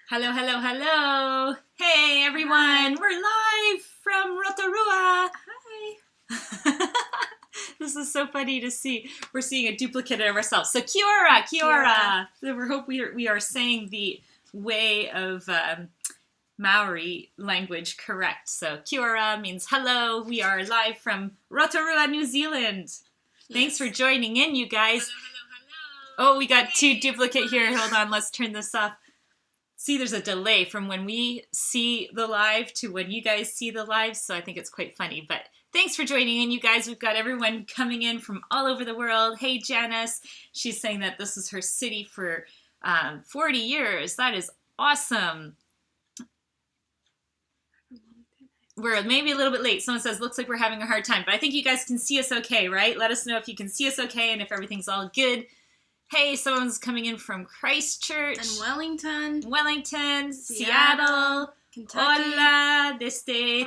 Hello, hello, hello. Hey, everyone. Hi. We're live from Rotorua. Hi. This is so funny to see. We're seeing a duplicate of ourselves. So, kia ora, kia ora. So we hope we are saying the way of Maori language correct. So, kia ora means hello. We are live from Rotorua, New Zealand. Yes. Thanks for joining in, you guys. Hello. Oh, we got two duplicate here. Hold on, let's turn this off. See, there's a delay from when we see the live to when you guys see the live, so I think it's quite funny. But thanks for joining in, you guys. We've got everyone coming in from all over the world. Hey, Janice. She's saying that this is her city for 40 years. That is awesome. We're maybe a little bit late. Someone says, looks like we're having a hard time. But I think you guys can see us okay, right? Let us know if you can see us okay and if everything's all good. Hey, someone's coming in from Christchurch. And Wellington, Seattle, Kentucky. Hola, desde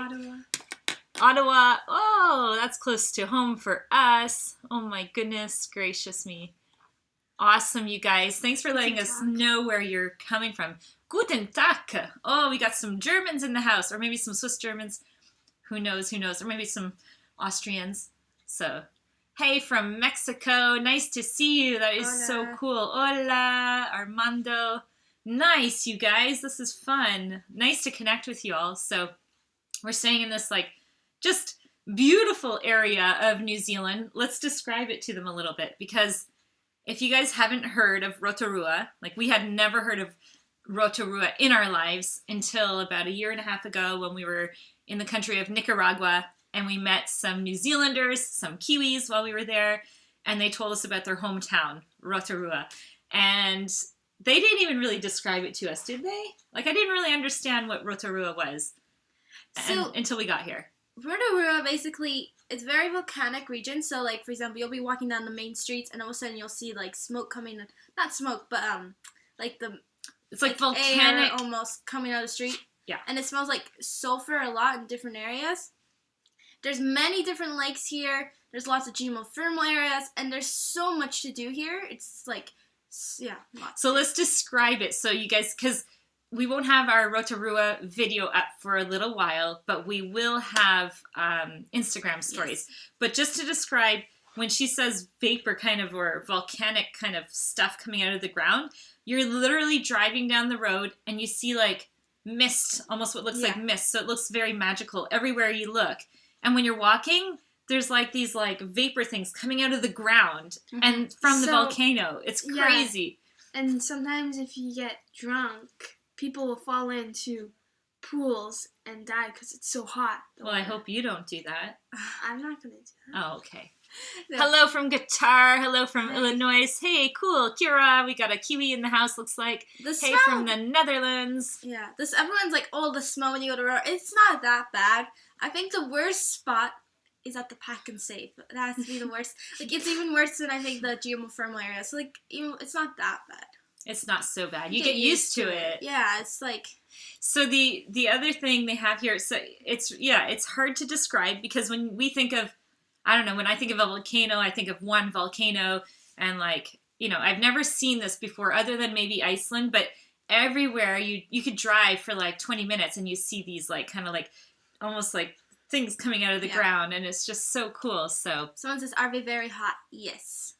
Ottawa. Oh, that's close to home for us. Oh my goodness gracious me. Awesome, you guys. Thanks for letting us know where you're coming from. Guten Tag. Oh, we got some Germans in the house, or maybe some Swiss Germans. Who knows, or maybe some Austrians. So... Hey, from Mexico. Nice to see you. That is Hola. So cool. Hola, Armando. Nice, you guys. This is fun. Nice to connect with you all. So we're staying in this, just beautiful area of New Zealand. Let's describe it to them a little bit, because if you guys haven't heard of Rotorua, we had never heard of Rotorua in our lives until about a year and a half ago when we were in the country of Nicaragua. And we met some New Zealanders, some Kiwis while we were there, and they told us about their hometown, Rotorua. And they didn't even really describe it to us, did they? I didn't really understand what Rotorua was until we got here. Rotorua, basically, it's a very volcanic region. So, for example, you'll be walking down the main streets, and all of a sudden you'll see, smoke coming, not smoke, but, it's volcanic. Air almost coming out of the street. Yeah. And it smells like sulfur a lot in different areas. There's many different lakes here. There's lots of geothermal areas, and there's so much to do here. It's lots. So let's describe it. So you guys, because we won't have our Rotorua video up for a little while, but we will have Instagram stories. Yes. But just to describe, when she says vapor or volcanic kind of stuff coming out of the ground, you're literally driving down the road and you see mist, almost what looks like mist. So it looks very magical everywhere you look. And when you're walking, there's these vapor things coming out of the ground and from the volcano. It's crazy. Yeah. And sometimes if you get drunk, people will fall into pools and die because it's so hot. Well, I hope you don't do that. I'm not going to do that. Oh, okay. No. Hello from Guitar. Hello from Illinois. Hey, cool. Kira, we got a Kiwi in the house, looks like. Hey, from the Netherlands. Yeah. Everyone's the smell when you go to Rotorua. It's not that bad. I think the worst spot is at the Pack and Save. That has to be the worst. It's even worse than I think the geothermal area. So it's not that bad. It's not so bad. You get used to it. Yeah, it's So the other thing they have here, so it's hard to describe, because when we think of, I don't know, when I think of a volcano, I think of one volcano, and I've never seen this before other than maybe Iceland, but everywhere you could drive for 20 minutes and you see these almost things coming out of the ground, and it's just so cool. So someone says, are they very hot? Yes.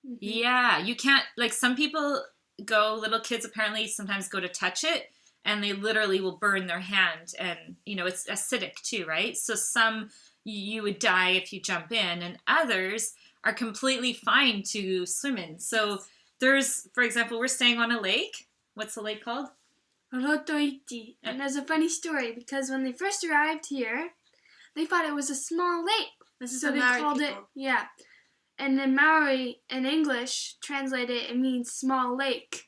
Mm-hmm. Yeah, you can't, some people little kids apparently sometimes go to touch it and they literally will burn their hand, and it's acidic too, right? So some you would die if you jump in, and others are completely fine to swim in. So there's, for example, we're staying on a lake. What's the lake called? Rotoiti. And there's a funny story, because when they first arrived here, they thought it was a small lake. So they called it, And in Maori, in English, translated, it means small lake.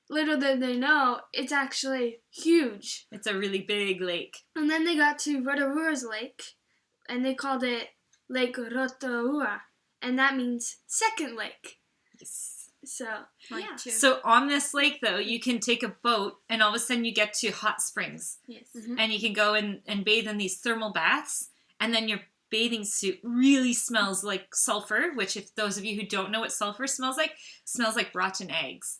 Little did they know, it's actually huge. It's a really big lake. And then they got to Rotorua's lake, and they called it Lake Rotorua. And that means second lake. Yes. So, So on this lake, though, you can take a boat, and all of a sudden you get to hot springs. Yes. Mm-hmm. And you can go and bathe in these thermal baths, and then your bathing suit really smells like sulfur, which, if those of you who don't know what sulfur smells like rotten eggs.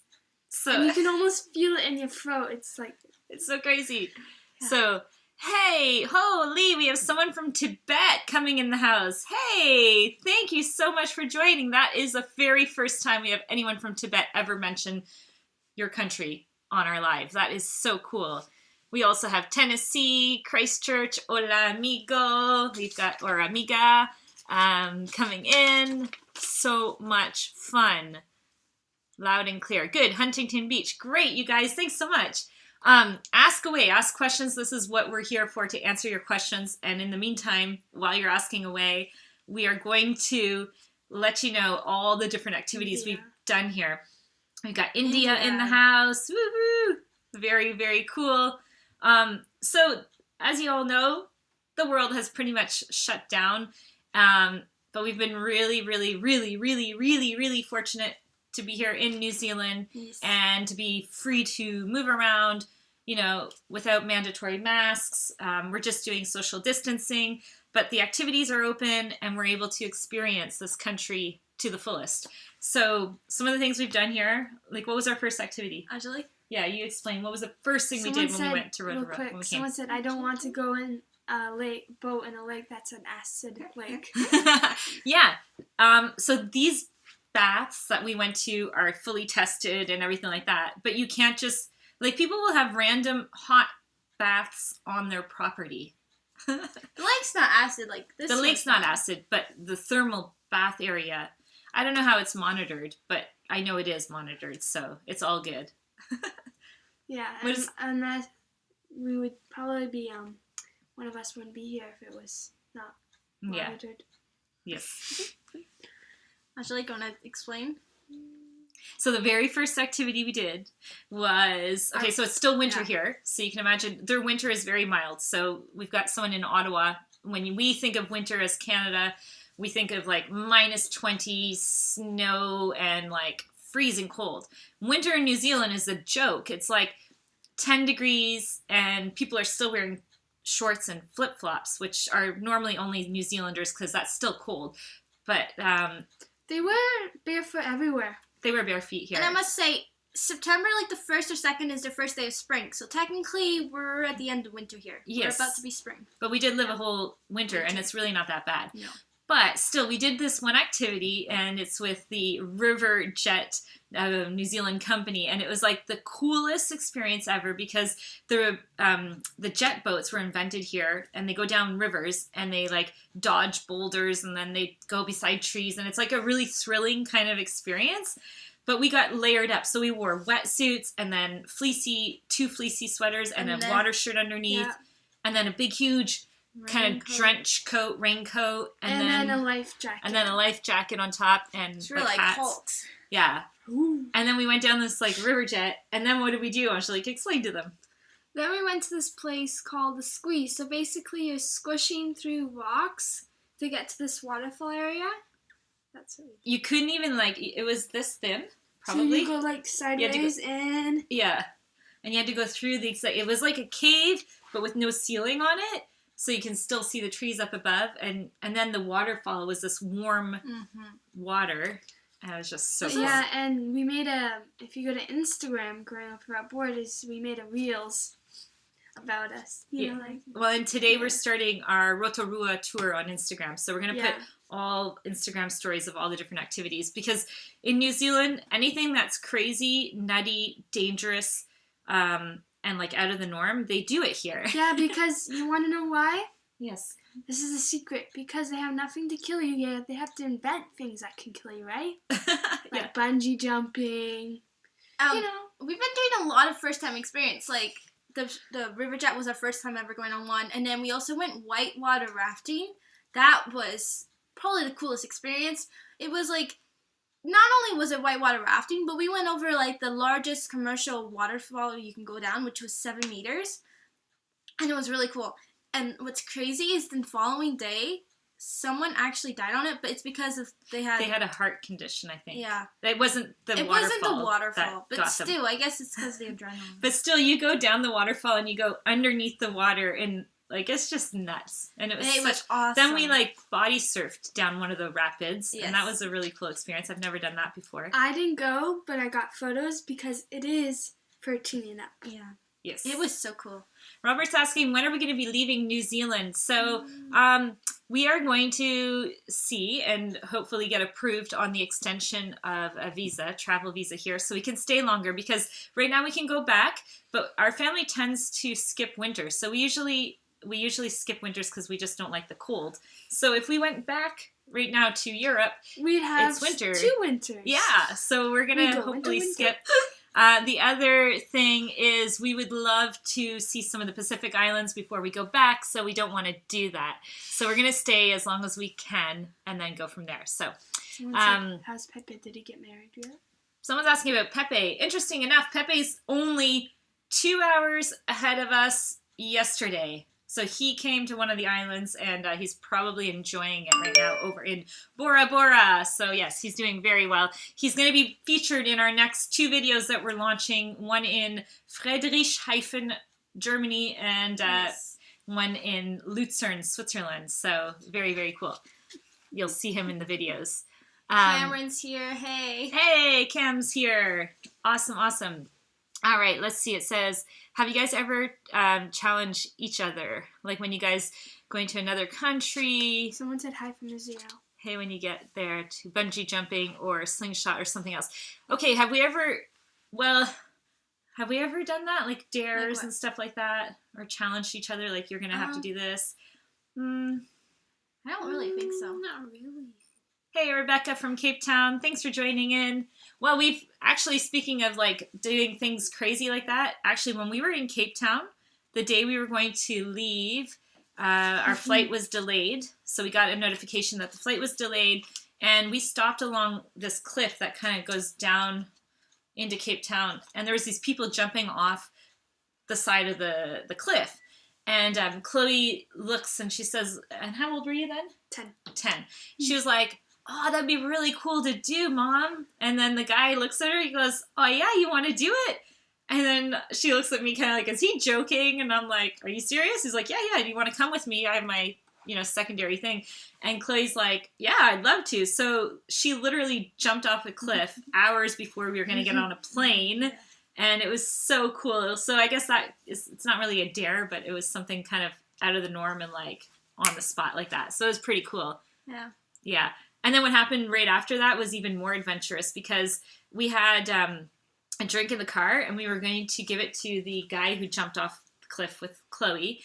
So And you can almost feel it in your throat. It's like... it's so crazy. Yeah. So, hey, holy, we have someone from Tibet coming in the house. Hey, thank you so much for joining. That is the very first time we have anyone from Tibet ever mention your country on our live. That is so cool. We also have Tennessee, Christchurch, hola amigo, we've got, or amiga, coming in. So much fun. Loud and clear. Good. Huntington Beach. Great, you guys. Thanks so much. Ask away. Ask questions. This is what we're here for, to answer your questions. And in the meantime, while you're asking away, we are going to let you know all the different activities we've done here. We've got India in the house. Woo-hoo! Very, very cool. So, as you all know, the world has pretty much shut down. But we've been really, really, really, really, really, really fortunate to be here in New Zealand and to be free to move around, you know, without mandatory masks. We're just doing social distancing, but the activities are open and we're able to experience this country to the fullest. So some of the things we've done here, like what was our first activity? Angelique? Yeah, you explain. What was the first thing we did when we went to Rotorua? When we came? Someone said, I don't want to go in a boat in a lake that's an acid lake. Yeah. So these baths that we went to are fully tested and everything like that. But you can't just, like, people will have random hot baths on their property. The lake's not acid like this. The lake's not acid, but the thermal bath area, I don't know how it's monitored, but I know it is monitored, so it's all good. Yeah, and that we would probably be, one of us wouldn't be here if it was not monitored. Yes. Angelique, gonna explain? So the very first activity we did was, okay, so it's still winter here. So you can imagine their winter is very mild. So we've got someone in Ottawa. When we think of winter as Canada, we think of like -20 snow and like freezing cold. Winter in New Zealand is a joke. It's like 10 degrees and people are still wearing shorts and flip-flops, which are normally only New Zealanders because that's still cold. But they wear barefoot everywhere. They wear bare feet here. And I must say, September, like the 1st or 2nd, is the first day of spring. So technically, we're at the end of winter here. Yes. We're about to be spring. But we did live a whole winter, and it's really not that bad. No. But still, we did this one activity, and it's with the River Jet New Zealand company, and it was like the coolest experience ever because the jet boats were invented here, and they go down rivers, and they like dodge boulders, and then they go beside trees, and it's like a really thrilling kind of experience. But we got layered up, so we wore wetsuits, and then two fleecy sweaters, and a water shirt underneath, and then a big, huge kind of trench coat, raincoat, and then a life jacket. And then a life jacket on top, and We're like hats. Hulks. Yeah. Ooh. And then we went down this like river jet, and then what did we do? Angelique, explain to them. Then we went to this place called the Squeeze. So basically you're squishing through rocks to get to this waterfall area. That's it. You couldn't even like, it was this thin, probably. So you go like sideways in. Yeah. And you had to go through it was like a cave, but with no ceiling on it. So you can still see the trees up above, and then the waterfall was this warm water, and it was just so cool. Yeah, and we made if you go to Instagram, Growing Up Without Borders, we made a reels about us. You know, like, well, and today we're starting our Rotorua tour on Instagram, so we're going to put all Instagram stories of all the different activities, because in New Zealand, anything that's crazy, nutty, dangerous, and like out of the norm, they do it here. Yeah, because you want to know why? Yes. This is a secret. Because they have nothing to kill you yet. They have to invent things that can kill you, right? Like bungee jumping. You know, we've been doing a lot of first-time experience. Like the river jet was our first time ever going on one, and then we also went whitewater rafting. That was probably the coolest experience. It was like, not only was it whitewater rafting, but we went over like the largest commercial waterfall you can go down, which was 7 meters, and it was really cool. And what's crazy is the following day, someone actually died on it, but it's because they had a heart condition, I think. Yeah. It wasn't the waterfall, but still, I guess it's because the adrenaline. But still, you go down the waterfall and you go underneath the water, and Like, it's just nuts. And it was It was such... awesome. Then we, like, body surfed down one of the rapids. Yes. And that was a really cool experience. I've never done that before. I didn't go, but I got photos because it is for teen and up. Yeah. Yes. It was so cool. Robert's asking, when are we going to be leaving New Zealand? So, we are going to see and hopefully get approved on the extension of a visa, travel visa here, so we can stay longer, because right now we can go back, but our family tends to skip winters. So we usually skip winters because we just don't like the cold. So if we went back right now to Europe, We'd have it's winter. 2 winters. Yeah, so we're going to hopefully skip. The other thing is we would love to see some of the Pacific Islands before we go back, so we don't want to do that. So we're going to stay as long as we can and then go from there. So, Someone said, how's Pepe? Did he get married yet? someone's asking about Pepe. Interesting enough, Pepe's only 2 hours ahead of us yesterday. So he came to one of the islands, and he's probably enjoying it right now over in Bora Bora. So yes, he's doing very well. He's going to be featured in our next 2 videos that we're launching, one in Friedrichshafen, Germany, and one in Luzern, Switzerland. So very, very cool. You'll see him in the videos. Cameron's here. Hey. Hey, Cam's here. Awesome, awesome. All right, let's see. It says, have you guys ever challenged each other? Like when you guys going to another country? Someone said hi from Israel. Hey, when you get there to bungee jumping or slingshot or something else. Okay, have we ever done that? Like dares and stuff like that? Or challenged each other like you're going to have to do this? I don't really think so. Not really. Hey, Rebecca from Cape Town. Thanks for joining in. Well, we've actually, speaking of like doing things crazy like that, actually when we were in Cape Town, the day we were going to leave, our flight was delayed. So we got a notification that the flight was delayed, and we stopped along this cliff that kind of goes down into Cape Town. And there was these people jumping off the side of the cliff. And Chloe looks and she says, and how old were you then? 10. She was like, oh, that'd be really cool to do, Mom. And then the guy looks at her, he goes, oh yeah, you want to do it? And then she looks at me kind of like, is he joking? And I'm like, are you serious? He's like, yeah, do you want to come with me? I have my, secondary thing. And Chloe's like, yeah, I'd love to. So she literally jumped off a cliff hours before we were going to get on a plane. And it was so cool. So I guess it's not really a dare, but it was something kind of out of the norm and like on the spot like that. So it was pretty cool. Yeah. Yeah. And then what happened right after that was even more adventurous, because we had a drink in the car and we were going to give it to the guy who jumped off the cliff with Chloe.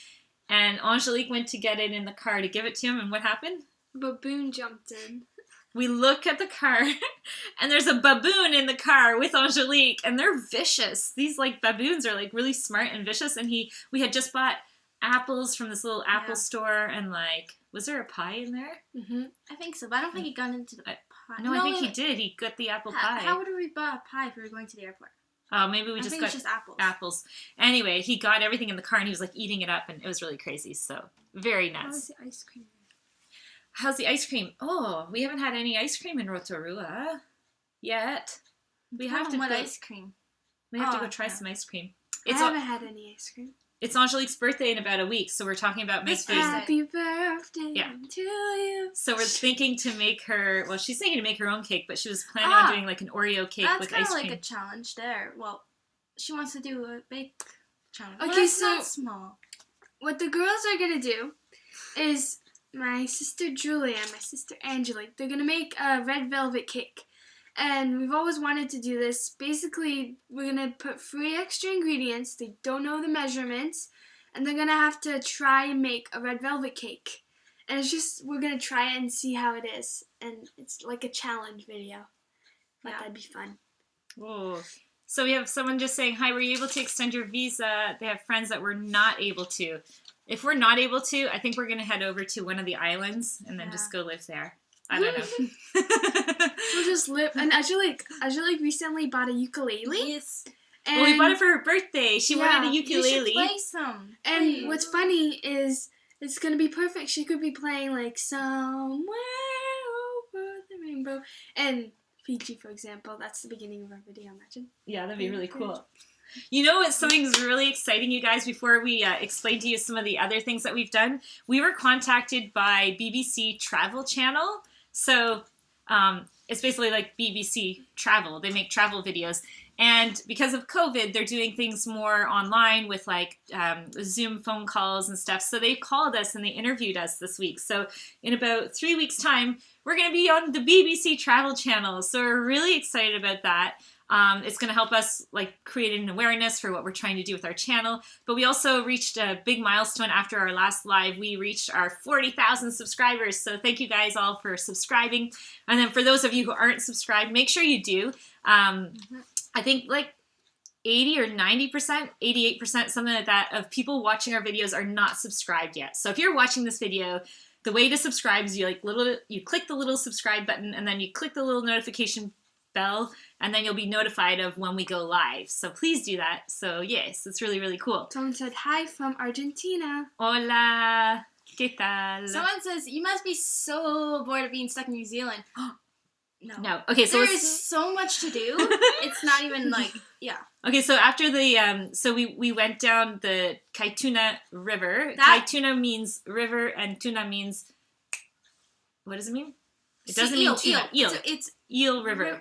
And Angelique went to get it in the car to give it to him. And what happened? Baboon jumped in. We look at the car and there's a baboon in the car with Angelique, and they're vicious. These like baboons are like really smart and vicious. And we had just bought apples from this little apple store, and like, was there a pie in there? Mm-hmm. I think so, but I don't think he got into the pie. No, I think he did. He got the apple pie. How would we buy a pie if we were going to the airport? Oh, maybe we I just think got it's just apples. apples. Anyway, he got everything in the car and he was like eating it up, and it was really crazy. So very nuts. How's the ice cream? How's the ice cream? Oh, we haven't had any ice cream in Rotorua yet. We have to what go, ice cream? We have to go try some ice cream. I haven't had any ice cream. It's Angelique's birthday in about a week, so we're talking about making Happy birthday to you. So we're thinking to make her, well, she's thinking to make her own cake, but she was planning on doing like an Oreo cake with ice cream. That's kind of like a challenge there. Well, she wants to do a bake challenge. Okay, so not small. What the girls are going to do is my sister Julia and my sister Angelique, they're going to make a red velvet cake. And we've always wanted to do this. Basically, we're going to put 3 extra ingredients. They don't know the measurements. And they're going to have to try and make a red velvet cake. And it's just, we're going to try it and see how it is. And it's like a challenge video. But that'd be fun. Oh. So we have someone just saying, hi, were you able to extend your visa? They have friends that were not able to. If we're not able to, I think we're going to head over to one of the islands and then just go live there. I don't know. We'll just live. And Angelique recently bought a ukulele. Yes. And well, we bought it for her birthday. She wanted a ukulele. You should play some. And what's funny is it's going to be perfect. She could be playing like Somewhere Over the Rainbow. And Fiji, for example. That's the beginning of our video, imagine. Yeah, that'd be really cool. You know what? Something's really exciting, you guys, before we explain to you some of the other things that we've done. We were contacted by BBC Travel Channel. So it's basically like BBC Travel. They make travel videos. And because of COVID, they're doing things more online with like Zoom phone calls and stuff. So they called us and they interviewed us this week. So in about 3 weeks' time, we're going to be on the BBC Travel Channel. So we're really excited about that. It's going to help us like create an awareness for what we're trying to do with our channel. But we also reached a big milestone after our last live. We reached our 40,000 subscribers. So thank you guys all for subscribing. And then for those of you who aren't subscribed, make sure you do. I think like 80 or 90%, 88%, something like that, of people watching our videos are not subscribed yet. So if you're watching this video, the way to subscribe is you click the little subscribe button and then you click the little notification bell and then you'll be notified of when we go live. So please do that. So yes, it's really, really cool. Someone said hi from Argentina. Hola, ¿qué tal? Someone says, you must be so bored of being stuck in New Zealand. No. Okay, so there is so much to do. It's not even like, yeah. Okay, so after the, so we went down the Kaituna River. Kaituna means river and tuna means, what does it mean? It doesn't mean tuna. Eel. It's Eel River.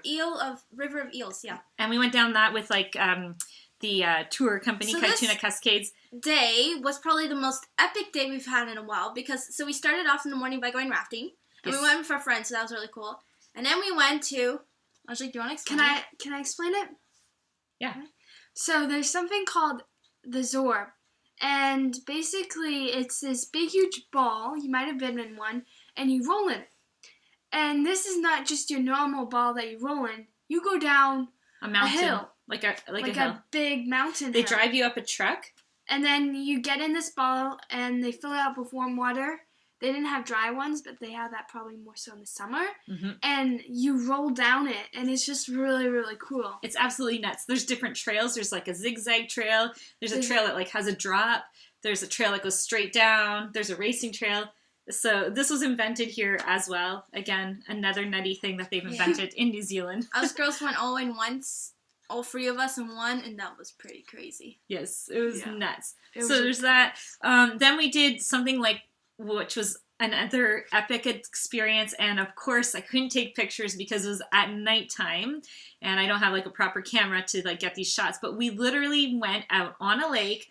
River of Eels, yeah. And we went down that with like the tour company, So Kaituna Cascades. Day was probably the most epic day we've had in a while because, so we started off in the morning by going rafting. And we went with our friends, so that was really cool. And then we went to, Angelique, do you want to explain it? Can I explain it? Yeah. So there's something called the Zorb. And basically it's this big, huge ball. You might have been in one. And you roll in it. And this is not just your normal ball that you roll in. You go down a mountain. A hill. Like a hill. A big mountain They hill. drive you up a truck. And then you get in this ball and they fill it up with warm water. They didn't have dry ones, but they have that probably more so in the summer. Mm-hmm. And you roll down it, and it's just really, really cool. It's absolutely nuts. There's different trails. There's like a zigzag trail. There's a trail that like has a drop. There's a trail that goes straight down. There's a racing trail. So this was invented here as well. Again, another nutty thing that they've invented in New Zealand. Us girls went all in once. All three of us in one, and that was pretty crazy. Yes, it was nuts. There's that. Then we did something like, which was another epic experience, and of course I couldn't take pictures because it was at nighttime and I don't have like a proper camera to like get these shots, but we literally went out on a lake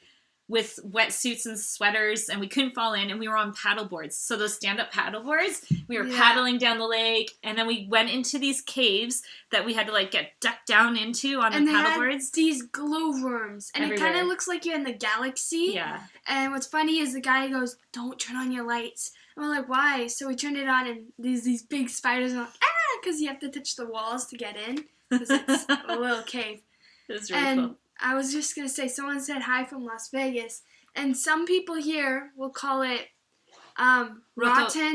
with wetsuits and sweaters and we couldn't fall in, and we were on paddle boards. So those stand-up paddle boards, we were paddling down the lake, and then we went into these caves that we had to like get ducked down into on the paddle boards. These glowworms, and everywhere. It kind of looks like you're in the galaxy. Yeah. And what's funny is the guy goes, "Don't turn on your lights." And we're like, "Why?" So we turned it on, and there's these big spiders, and I'm like, because you have to touch the walls to get in, because it's a little cave. It was really cool. I was just going to say, someone said hi from Las Vegas, and some people here will call it Rotorua.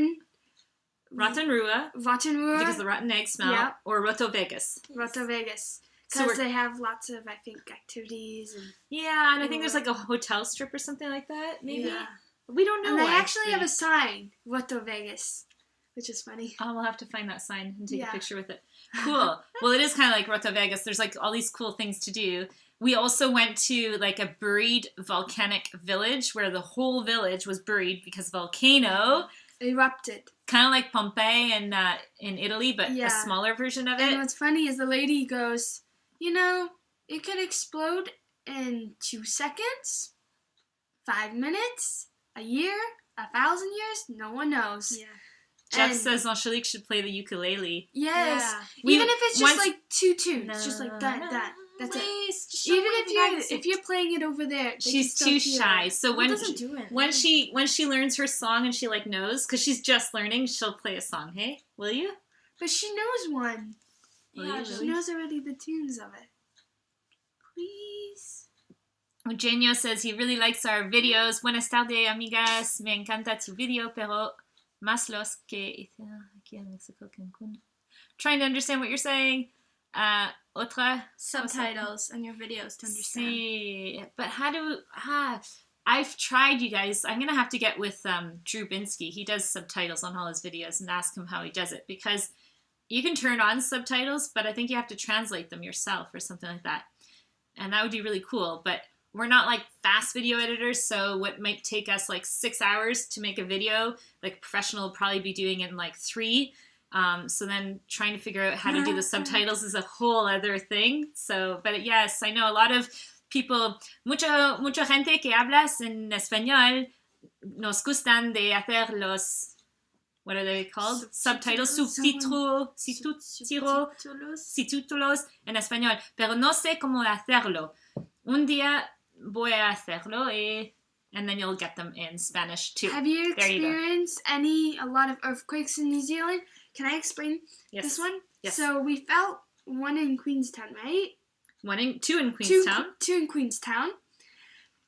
Because the rotten egg smell, or Roto Vegas. Because they have lots of, I think, activities. And I think there's like a hotel strip or something like that, maybe. Yeah. We don't know. And they actually have a sign, Roto Vegas, which is funny. Oh, we'll have to find that sign and take a picture with it. Cool. Well, it is kind of like Roto Vegas. There's like all these cool things to do. We also went to like a buried volcanic village where the whole village was buried because volcano erupted. Kind of like Pompeii in Italy, but a smaller version of it. And what's funny is the lady goes, it could explode in 2 seconds, 5 minutes, a year, 1,000 years. No one knows. Yeah. Jeff says Angelique should play the ukulele. Yes. Yeah. Even if it's just like 2 tunes, just like that. That's it. Even if you're playing it over there, she's too shy. So when do it. when she learns her song and she like knows, because she's just learning, she'll play a song. Hey, will you? But she knows one. She knows already the tunes of it. Please. Eugenio says he really likes our videos. Buenas tardes, amigas. Me encanta tu video, pero más los que aquí en Mexico, Cancún. Trying to understand what you're saying. Otra subtitles in your videos to understand. Sí, but I've tried, you guys. I'm gonna have to get with Drew Binsky. He does subtitles on all his videos and ask him how he does it, because you can turn on subtitles, but I think you have to translate them yourself or something like that. and that would be really cool. But we're not like fast video editors, so what might take us like 6 hours to make a video, like a professional will probably be doing it in like 3. So then trying to figure out how to do the subtitles is a whole other thing. So, but yes, I know a lot of people, mucha gente que hablas en español nos gustan de hacer los, what are they called? Subtitles, subtítulos en español, pero no sé cómo hacerlo. Un día voy a hacerlo and then you'll get them in Spanish too. Have you experienced a lot of earthquakes in New Zealand? Can I explain this one? Yes. So we felt one in Queenstown, right? Two in Queenstown. Two in Queenstown.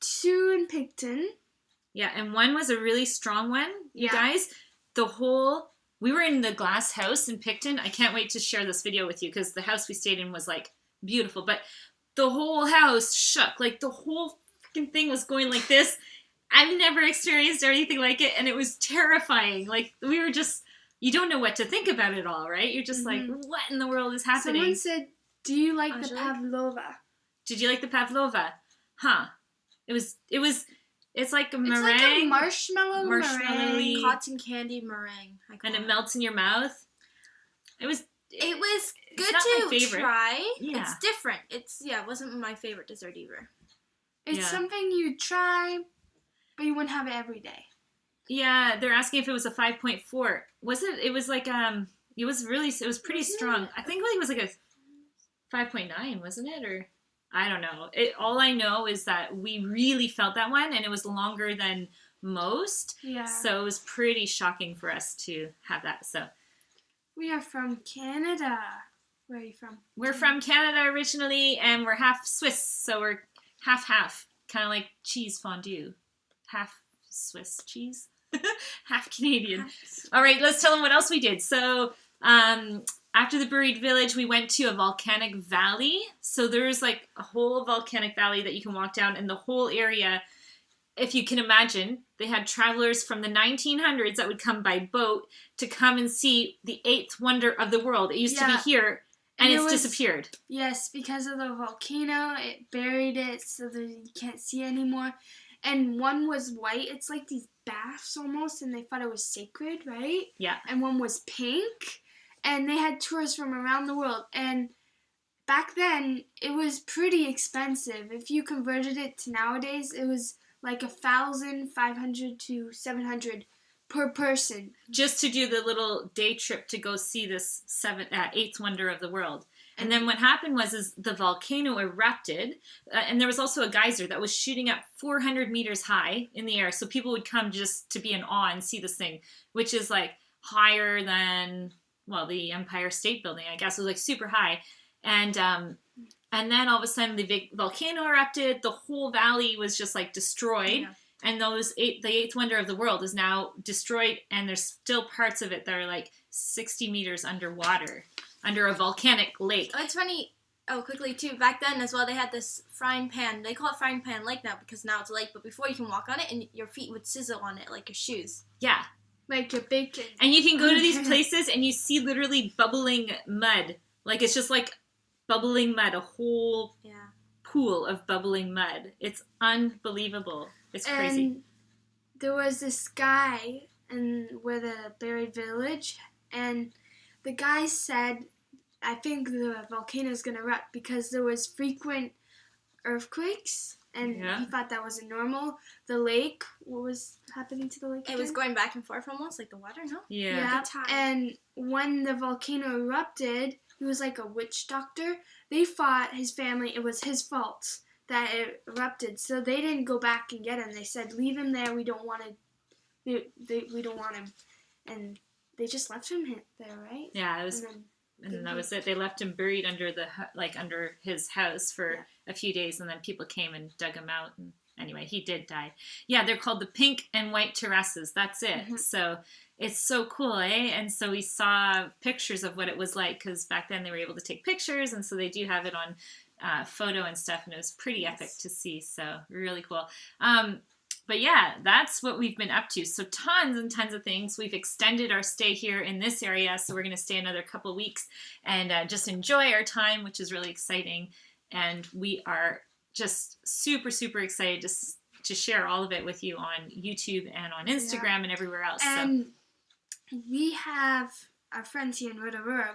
2 in Picton. Yeah, and one was a really strong one, you guys. We were in the glass house in Picton. I can't wait to share this video with you because the house we stayed in was like beautiful, but the whole house shook. Like the whole fucking thing was going like this. I've never experienced anything like it, and it was terrifying. Like we were just, you don't know what to think about it all, right? You're just like, what in the world is happening? Someone said, do you like the pavlova? Did you like the pavlova? Huh. It's like a meringue. It's like a marshmallow meringue. Cotton candy meringue. And it melts in your mouth. It was good to try. Yeah. It's different. It wasn't my favorite dessert either. It's something you try, but you wouldn't have it every day. Yeah, they're asking if it was a 5.4. Was it? It was like it was pretty strong. I think it was like a 5.9, wasn't it? Or I don't know. All I know is that we really felt that one, and it was longer than most. Yeah. So it was pretty shocking for us to have that. So we are from Canada. Where are you from? We're from Canada originally, and we're half Swiss, so we're half, kind of like cheese fondue, half Swiss cheese, half Canadian. All right, let's tell them what else we did. So after the buried village, we went to a volcanic valley. So there's like a whole volcanic valley that you can walk down, and the whole area, if you can imagine, they had travelers from the 1900s that would come by boat to come and see the 8th wonder of the world. It used to be here, and it's disappeared. Yes, because of the volcano, it buried it so that you can't see it anymore. And one was white. It's like these baths almost, and they thought it was sacred, right? Yeah. And one was pink, and they had tours from around the world. And back then, it was pretty expensive. If you converted it to nowadays, it was like $1,500 to $700 per person. Just to do the little day trip to go see this 8th wonder of the world. And then what happened was the volcano erupted, and there was also a geyser that was shooting up 400 meters high in the air. So people would come just to be in awe and see this thing, which is like higher than, well, the Empire State Building, I guess. It was like super high. And then all of a sudden the big volcano erupted. The whole valley was just like destroyed. Yeah. And the 8th wonder of the world is now destroyed, and there's still parts of it that are like 60 meters underwater, under a volcanic lake. Oh, it's funny. Oh, quickly too. Back then as well, they had this frying pan. They call it frying pan lake now because now it's a lake. But before, you can walk on it and your feet would sizzle on it like your shoes. Yeah, like your bacon. And you can go to these places and you see literally bubbling mud. Like it's just like bubbling mud, a whole pool of bubbling mud. It's unbelievable. It's crazy. And there was this guy where the buried village, and the guy said, I think the volcano is going to erupt because there was frequent earthquakes, and he thought that wasn't normal. The lake, what was happening to the lake again? It was going back and forth almost, like the water, no? Yeah. And when the volcano erupted, he was like a witch doctor. They thought his family, it was his fault that it erupted, so they didn't go back and get him. They said, leave him there, we don't want him. And they just left him there, right? Yeah, it was, and then that was it. They left him buried under under his house for a few days, and then people came and dug him out. And anyway, he did die. Yeah, they're called the pink and white terraces. That's it. Mm-hmm. So it's so cool, eh? And so we saw pictures of what it was like, because back then they were able to take pictures, and so they do have it on photo and stuff, and it was pretty epic to see. So really cool. But yeah, that's what we've been up to. So tons and tons of things. We've extended our stay here in this area, so we're going to stay another couple of weeks and just enjoy our time, which is really exciting. and we are just super, super excited to share all of it with you on YouTube and on Instagram and everywhere else. And we have our friends here in Rotorua.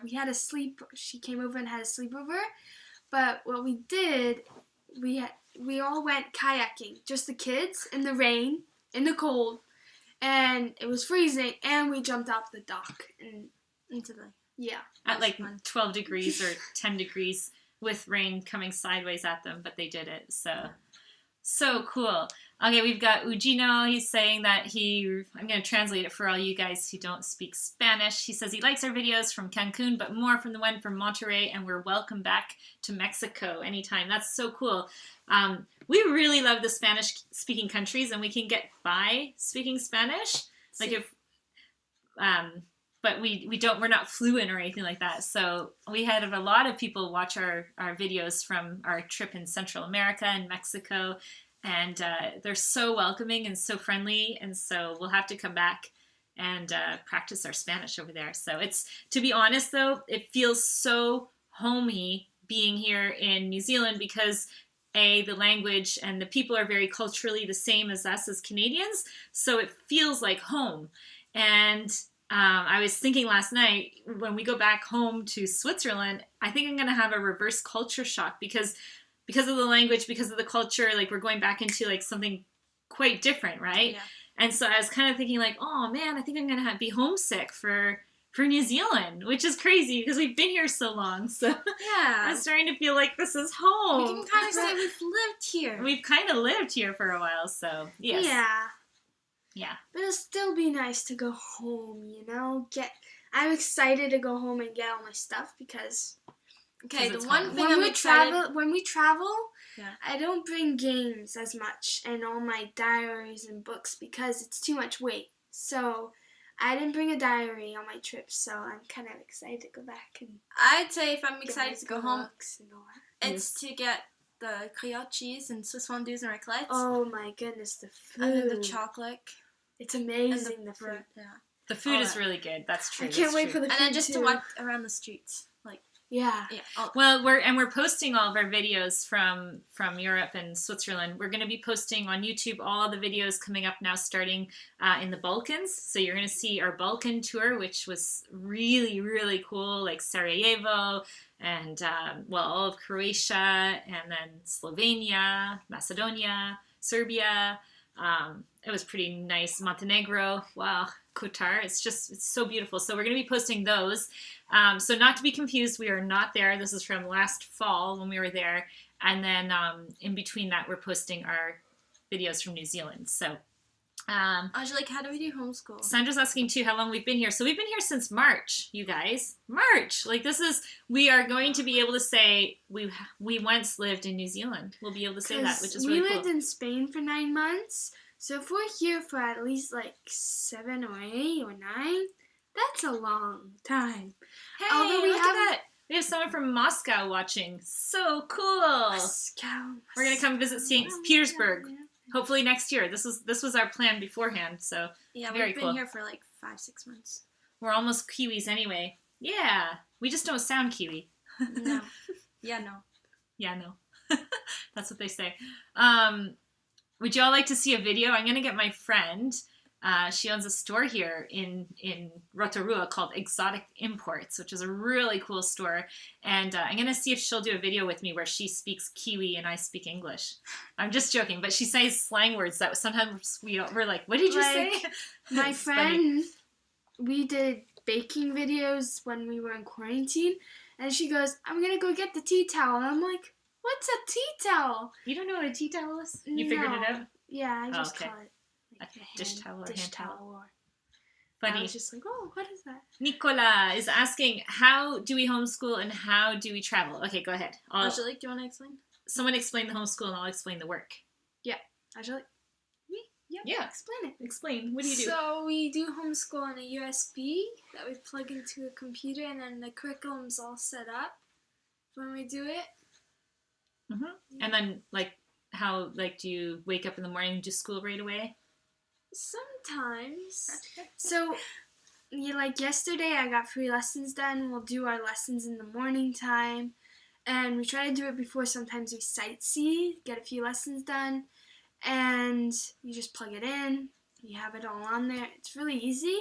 She came over and had a sleepover, but what we did, we all went kayaking, just the kids, in the rain, in the cold, and it was freezing, and we jumped off the dock and into the at like 12 degrees or 10 degrees with rain coming sideways at them, but they did it. So cool. Okay, we've got Ugino. He's saying that I'm going to translate it for all you guys who don't speak Spanish. He says he likes our videos from Cancun, but more from the one from Monterrey, and we're welcome back to Mexico anytime. That's so cool. We really love the Spanish-speaking countries, and we can get by speaking Spanish. But we're not fluent or anything like that. So we had a lot of people watch our videos from our trip in Central America and Mexico, and they're so welcoming and so friendly, and so we'll have to come back and practice our Spanish over there. So to be honest though, it feels so homey being here in New Zealand because the language and the people are very culturally the same as us as Canadians, so it feels like home. And I was thinking last night, when we go back home to Switzerland, I think I'm going to have a reverse culture shock because of the language, because of the culture, like we're going back into like something quite different, right? Yeah. And so I was kind of thinking like, oh man, I think I'm going to be homesick for New Zealand, which is crazy because we've been here so long. So yeah, I'm starting to feel like this is home. We can kind of say we've lived here. We've kind of lived here for a while, so yes. Yeah. But it'll still be nice to go home, you know? I'm excited to go home and get all my stuff because the it's one home. thing when we travel, yeah. I don't bring games as much and all my diaries and books because it's too much weight. So I didn't bring a diary on my trip, so I'm kind of excited to go back and I'd say if I'm excited to go home, and all that. it's to get the Creole cheese and Swiss fondues and raclettes. Oh my goodness, the food. And then the chocolate. It's amazing, the food. Yeah. The food is really good. That's true. I can't wait for the food, and then just to walk around the streets. Yeah. Well, we're posting all of our videos from Europe and Switzerland. We're going to be posting on YouTube all the videos coming up now, starting in the Balkans. So you're going to see our Balkan tour, which was really, really cool, like Sarajevo and all of Croatia, and then Slovenia, Macedonia, Serbia. It was pretty nice. Montenegro, wow, Kotar. It's so beautiful. So we're going to be posting those. So not to be confused, we are not there. This is from last fall when we were there. And then in between that, we're posting our videos from New Zealand. So Angelique, how do we do homeschool? Sandra's asking too how long we've been here. So we've been here since March, you guys. March. We are going to be able to say we once lived in New Zealand. We'll be able to say that, which is really cool. We lived in Spain for 9 months. So if we're here for at least 7 or 8 or 9, that's a long time. Hey, look at that. We have someone from Moscow watching. So cool. Moscow. We're going to come visit St. Petersburg. Hopefully next year. This was our plan beforehand, so yeah, very we've been cool. here for 5-6 months. We're almost Kiwis anyway. Yeah, we just don't sound Kiwi. No. Yeah, no. Yeah, no. That's what they say. Would y'all like to see a video? I'm gonna get my friend. She owns a store here in Rotorua called Exotic Imports, which is a really cool store. And I'm going to see if she'll do a video with me where she speaks Kiwi and I speak English. I'm just joking, but she says slang words that sometimes we're like, what did you say? My friend, we did baking videos when we were in quarantine. And she goes, I'm going to go get the tea towel. And I'm like, what's a tea towel? You don't know what a tea towel is? You figured it out? Yeah, I just okay. call it. A dish towel or hand towel. Funny. I was just like, oh, what is that? Nicola is asking, how do we homeschool and how do we travel? Okay, go ahead. Angelique, do you want to explain? Someone explain the homeschool and I'll explain the work. Yeah. Angelique? Me? Yep. Yeah. Explain it. Explain. What do you do? So we do homeschool on a USB that we plug into a computer, and then the curriculum's all set up when we do it. Mm-hmm. Yeah. And then, how, do you wake up in the morning and do school right away? Sometimes. So, yesterday I got 3 lessons done. We'll do our lessons in the morning time. And we try to do it before. Sometimes we sightsee, get a few lessons done, and you just plug it in. You have it all on there. It's really easy.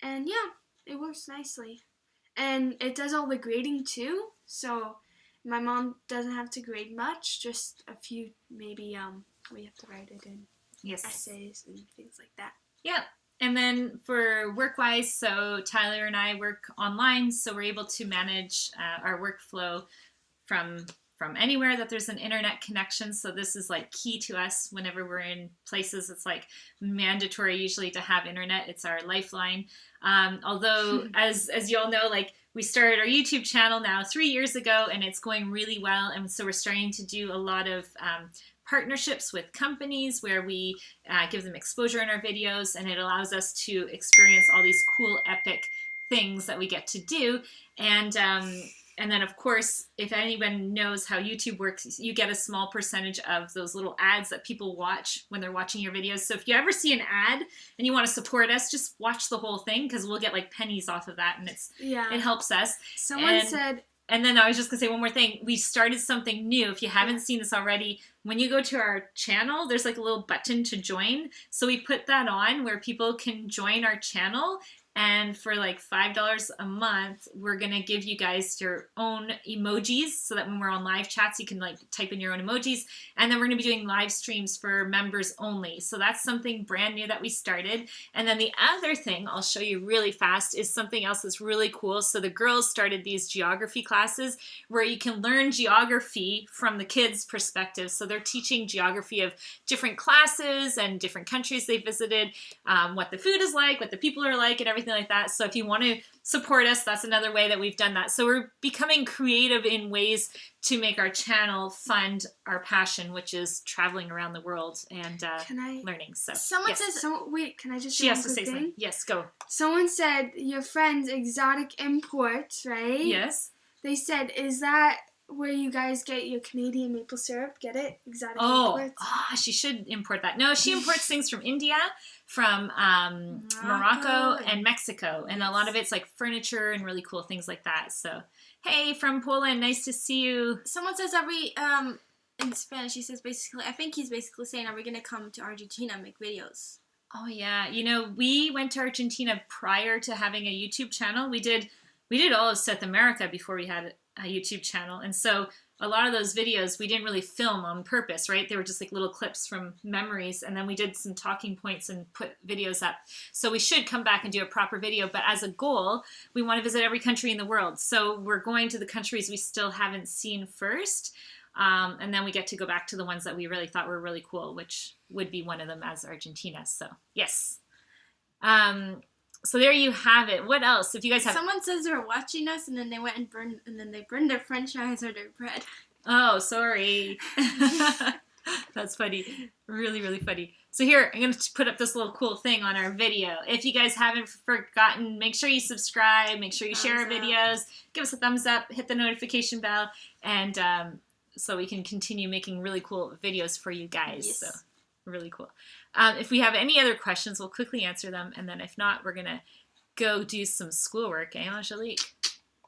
And yeah, it works nicely. And it does all the grading too. So my mom doesn't have to grade much, just a few, maybe we have to write it in essays and things like that. Yeah. And then for work-wise, so Tyler and I work online, so we're able to manage our workflow from anywhere that there's an internet connection. So this is like key to us whenever we're in places. It's like mandatory usually to have internet. It's our lifeline. Although as you all know, like we started our YouTube channel now 3 years ago, and it's going really well. And so we're starting to do a lot of partnerships with companies where we give them exposure in our videos, and it allows us to experience all these cool, epic things that we get to do. And then, of course, if anyone knows how YouTube works, you get a small percentage of those little ads that people watch when they're watching your videos. So if you ever see an ad and you want to support us, just watch the whole thing, because we'll get like pennies off of that, and it helps us. Someone said... And then I was just going to say one more thing. We started something new. If you haven't seen this already, when you go to our channel, there's like a little button to join. So we put that on where people can join our channel. And for like $5 a month, we're going to give you guys your own emojis so that when we're on live chats, you can like type in your own emojis. And then we're going to be doing live streams for members only. So that's something brand new that we started. And then the other thing I'll show you really fast is something else that's really cool. So the girls started these geography classes where you can learn geography from the kids' perspective. So they're teaching geography of different classes and different countries they visited, what the food is like, what the people are like, and everything like that. So if you want to support us, that's another way that we've done that. So we're becoming creative in ways to make our channel fund our passion, which is traveling around the world and learning. So someone says, wait, can I just she has to say something? Yes, go. Someone said your friend's exotic import, right? Yes. They said, is that where you guys get your Canadian maple syrup? Get it? Exotic imports? Oh, she should import that. No, she imports things from India, from Morocco and Mexico. And a lot of it's like furniture and really cool things like that. So, hey, from Poland, nice to see you. Someone says, in Spanish, he says basically, I think he's basically saying, are we going to come to Argentina and make videos? Oh, yeah. You know, we went to Argentina prior to having a YouTube channel. We did all of South America before we had a YouTube channel. And so a lot of those videos we didn't really film on purpose, right? They were just like little clips from memories. And then we did some talking points and put videos up. So we should come back and do a proper video. But as a goal, we want to visit every country in the world. So we're going to the countries we still haven't seen first. And then we get to go back to the ones that we really thought were really cool, which would be one of them as Argentina. So yes. So there you have it. What else? If you guys have... Someone says they're watching us, and then they went and burned their french fries or their bread. Oh, sorry. That's funny. Really, really funny. So here, I'm going to put up this little cool thing on our video. If you guys haven't forgotten, make sure you subscribe, make sure you share our videos, give us a thumbs up, hit the notification bell, and so we can continue making really cool videos for you guys. Yes. So really cool. If we have any other questions, we'll quickly answer them. And then if not, we're going to go do some schoolwork, eh, Angelique?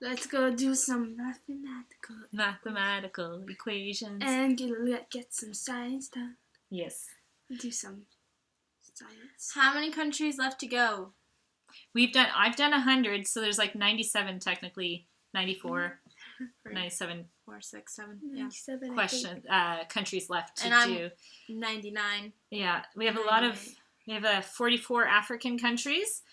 Let's go do some mathematical equations. And get some science done. Yes. Do some science. How many countries left to go? I've done 100, so there's like 97 technically, 94, 97. 4, 6, 7, 97, countries left to and I'm do. 99. Yeah, we have we have 44 African countries.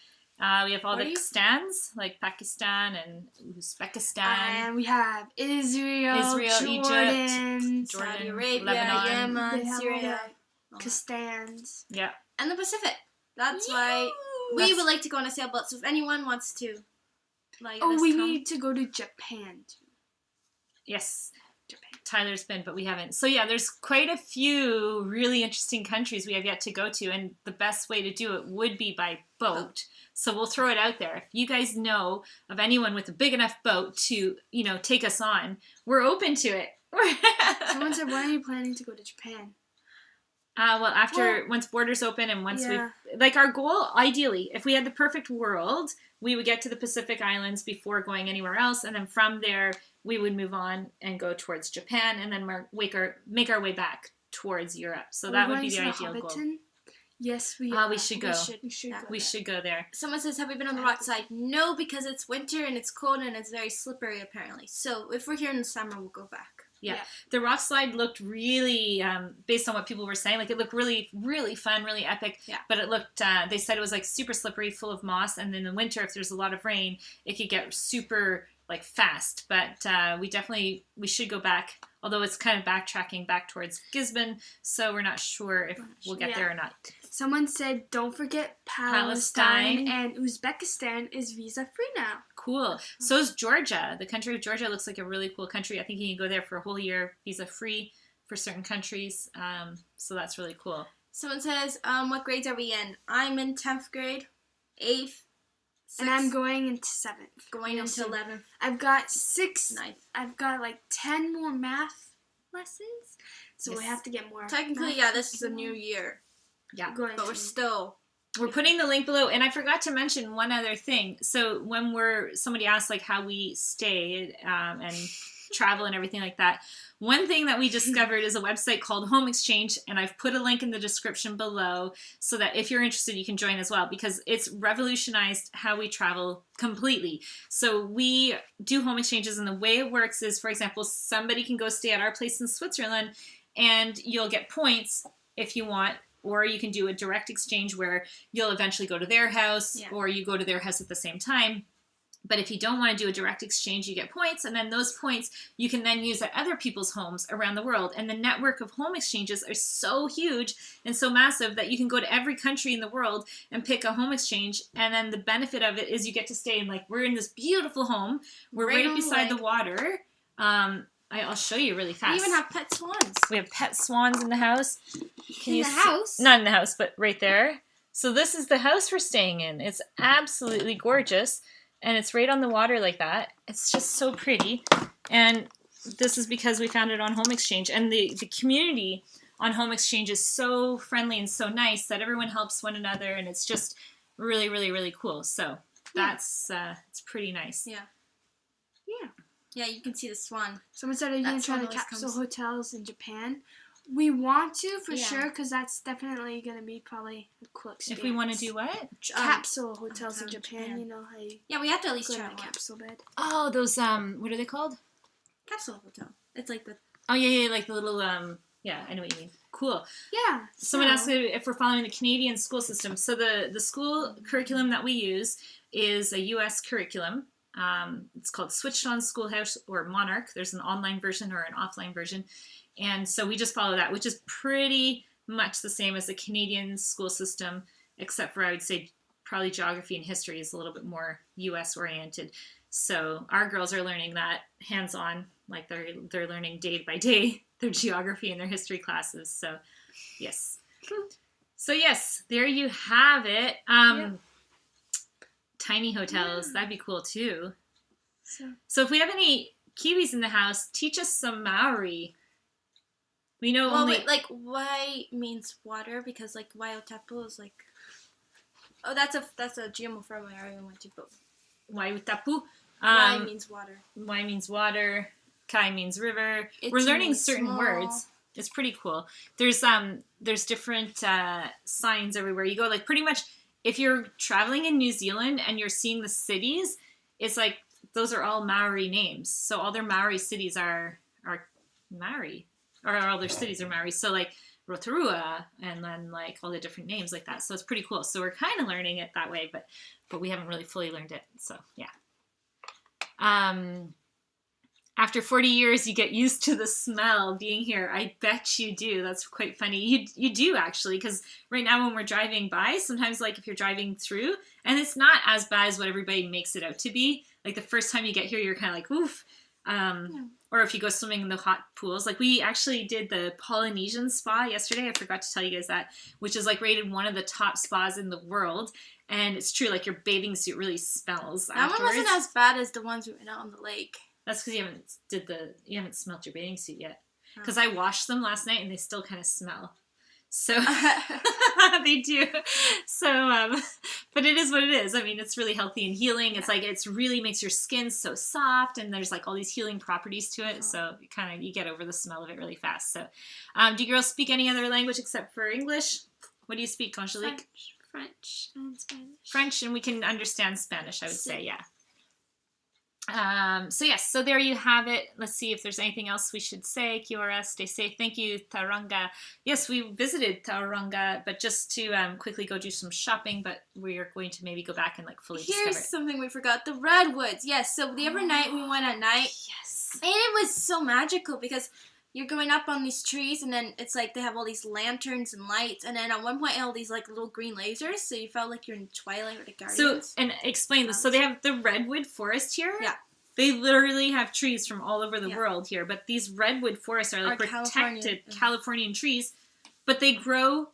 We have all the stands like Pakistan and Uzbekistan. And we have Israel, Jordan, Saudi Arabia, Lebanon, Yemen, Syria, Pakistans. Yeah, and the Pacific. That's why we would like to go on a sailboat. So if anyone wants to, we need to go to Japan too. Yes, Tyler's been, but we haven't. So yeah, there's quite a few really interesting countries we have yet to go to, and the best way to do it would be by boat. So we'll throw it out there. If you guys know of anyone with a big enough boat to, take us on, we're open to it. Someone said, when are you planning to go to Japan? Once borders open and once our goal, ideally, if we had the perfect world, we would get to the Pacific Islands before going anywhere else. And then from there, we would move on and go towards Japan, and then make our way back towards Europe. So that would be the ideal goal. Yes, we should go. We should go there. Someone says, have we been on the rock slide? No, because it's winter and it's cold and it's very slippery apparently. So if we're here in the summer, we'll go back. Yeah. The rock slide looked really, based on what people were saying, like it looked really, really fun, really epic. Yeah. But it looked, they said it was like super slippery, full of moss. And then in the winter, if there's a lot of rain, it could get super like fast. But we should go back, although it's kind of backtracking back towards Gisborne. So we're not sure if we'll get there or not. Someone said, don't forget Palestine and Uzbekistan is visa-free now. Cool. So is Georgia. The country of Georgia looks like a really cool country. I think you can go there for a whole year, visa-free for certain countries. So that's really cool. Someone says, what grades are we in? I'm in 10th grade, 8th, 6th. And I'm going into 7th. Going into 11th. I've got 6. 9th. I've got like 10 more math lessons. So we have to get more. Technically, this is a new year. Yeah. But we're putting the link below, and I forgot to mention one other thing. So when somebody asked like how we stay and travel and everything like that, one thing that we discovered is a website called Home Exchange, and I've put a link in the description below so that if you're interested, you can join as well, because it's revolutionized how we travel completely. So we do home exchanges, and the way it works is, for example, somebody can go stay at our place in Switzerland, and you'll get points if you want. Or you can do a direct exchange where you'll eventually go to their house or you go to their house at the same time. But if you don't want to do a direct exchange, you get points. And then those points you can then use at other people's homes around the world. And the network of home exchanges are so huge and so massive that you can go to every country in the world and pick a home exchange. And then the benefit of it is you get to stay in, like, we're in this beautiful home. We're right beside the water. I'll show you really fast. We even have pet swans. We have pet swans in the house. In the house? Not in the house, but right there. So this is the house we're staying in. It's absolutely gorgeous, and it's right on the water like that. It's just so pretty, and this is because we found it on Home Exchange, and the community on Home Exchange is so friendly and so nice that everyone helps one another, and it's just really, really, really cool. So that's it's pretty nice. Yeah. Yeah, you can see the swan. Someone said, are you going to try the capsule hotels in Japan? We want to, for sure, because that's definitely going to be probably a cool experience. If we want to do what? Capsule hotels in Japan, you know how you... Yeah, we have to at least try a capsule bed. Oh, those, what are they called? Capsule hotel. It's like the... Oh, yeah, like the little, yeah, I know what you mean. Cool. Yeah. Someone asked if we're following the Canadian school system. So the school curriculum that we use is a U.S. curriculum. It's called Switched On Schoolhouse or Monarch. There's an online version or an offline version. And so we just follow that, which is pretty much the same as the Canadian school system, except for I would say probably geography and history is a little bit more U.S. oriented. So our girls are learning that hands-on, like they're learning day by day their geography and their history classes. So yes. So yes, there you have it. Tiny hotels, that'd be cool too. So if we have any Kiwis in the house, teach us some Maori. We know like wai means water, because like Waiatapu is like, that's a GMO firm area we went to. But Waiatapu. Wai means water. Wai means water. Kai means river. We're learning certain words. It's pretty cool. There's different signs everywhere you go. Like pretty much, if you're traveling in New Zealand and you're seeing the cities, it's like those are all Maori names. So all their Maori cities are Maori, or all their cities are Maori. So like Rotorua, and then like all the different names like that. So it's pretty cool. So we're kind of learning it that way, but we haven't really fully learned it. So yeah. After 40 years, you get used to the smell being here. I bet you do. That's quite funny. You do, actually, because right now when we're driving by, sometimes, like, if you're driving through, and it's not as bad as what everybody makes it out to be. Like, the first time you get here, you're kind of like, oof. Or if you go swimming in the hot pools. Like, we actually did the Polynesian spa yesterday. I forgot to tell you guys that, which is, like, rated one of the top spas in the world. And it's true, like, your bathing suit really smells afterwards. That one wasn't as bad as the ones we went out on the lake. That's because you haven't smelt your bathing suit yet. Because I washed them last night and they still kind of smell. So they do. So, but it is what it is. I mean, it's really healthy and healing. It's like, it's really makes your skin so soft, and there's like all these healing properties to it. So you get over the smell of it really fast. So, do you girls speak any other language except for English? What do you speak, Angelique? French and Spanish. French, and we can understand Spanish, I would say, yeah. So yes, so there you have it. Let's see if there's anything else we should say. Kia ora, stay safe. Thank you, Tauranga. Yes, we visited Tauranga, but just to quickly go do some shopping, but we are going to maybe go back and like fully discover it. Here's something we forgot, the redwoods. Yes, so the other night we went at night. Yes. And it was so magical because you're going up on these trees, and then it's like they have all these lanterns and lights, and then at one point all these like little green lasers, so you felt like you're in Twilight or the Guardians. So, and explain this. So they have the Redwood Forest here. Yeah. They literally have trees from all over the world here, but these redwood forests are like protected Californian trees, but they grow,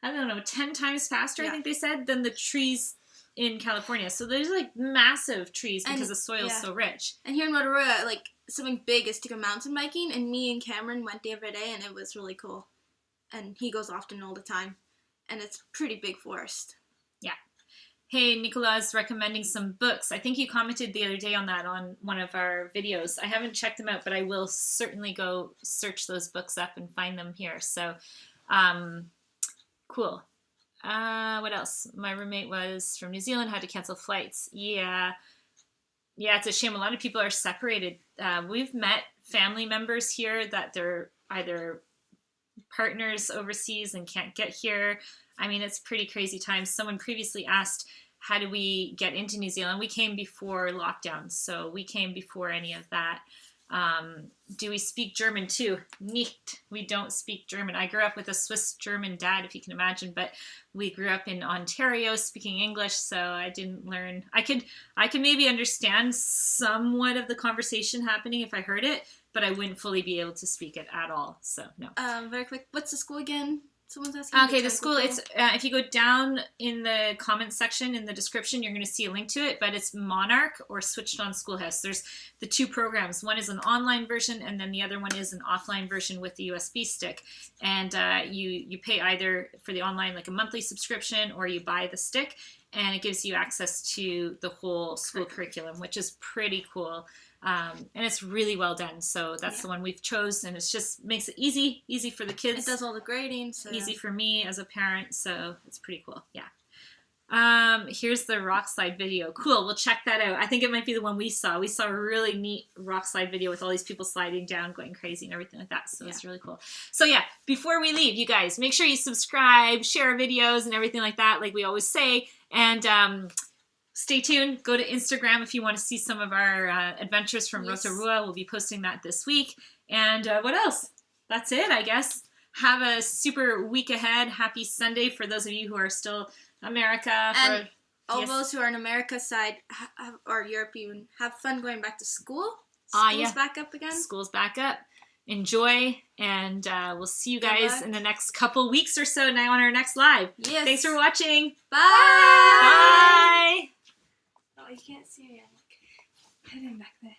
I don't know, 10 times faster, I think they said, than the trees in California. So there's like massive trees because the soil is so rich. And here in Rotorua, like something big is to go mountain biking, and me and Cameron went the other day, and it was really cool. And he goes often all the time, and it's pretty big forest. Yeah. Hey, Nicola's recommending some books. I think you commented the other day on that on one of our videos. I haven't checked them out, but I will certainly go search those books up and find them here. So, cool. What else? My roommate was from New Zealand, had to cancel flights. Yeah, it's a shame. A lot of people are separated. We've met family members here that they're either partners overseas and can't get here. I mean, it's pretty crazy times. Someone previously asked, how do we get into New Zealand? We came before lockdown, so we came before any of that. Do we speak German too? Nicht. We don't speak German. I grew up with a Swiss-German dad, if you can imagine, but we grew up in Ontario speaking English, so I didn't learn. I could maybe understand somewhat of the conversation happening if I heard it, but I wouldn't fully be able to speak it at all, so no. Very quick, what's the school again? Someone's asking. Okay, the school, it's if you go down in the comments section in the description, you're going to see a link to it, but it's Monarch or Switched On Schoolhouse. There's the two programs. One is an online version, and then the other one is an offline version with the USB stick. And you pay either for the online, like a monthly subscription, or you buy the stick, and it gives you access to the whole school curriculum, which is pretty cool. And it's really well done. So that's the one we've chose, and it's just makes it easy for the kids. It does all the grading. So easy for me as a parent. So it's pretty cool. Yeah. Here's the rock slide video. Cool. We'll check that out. I think it might be the one we saw. We saw a really neat rock slide video with all these people sliding down, going crazy and everything like that. So it's really cool. So yeah, before we leave, you guys, make sure you subscribe, share our videos and everything like that, like we always say. And, stay tuned. Go to Instagram if you want to see some of our adventures from Rotorua. We'll be posting that this week. And what else? That's it, I guess. Have a super week ahead. Happy Sunday for those of you who are still America. And all those who are on America's side or Europe even, have fun going back to school. School's back up again. School's back up. Enjoy, and we'll see you guys in the next couple weeks or so now on our next live. Yes. Thanks for watching. Bye. Bye. Oh, you can't see me. I'm like hidden back there.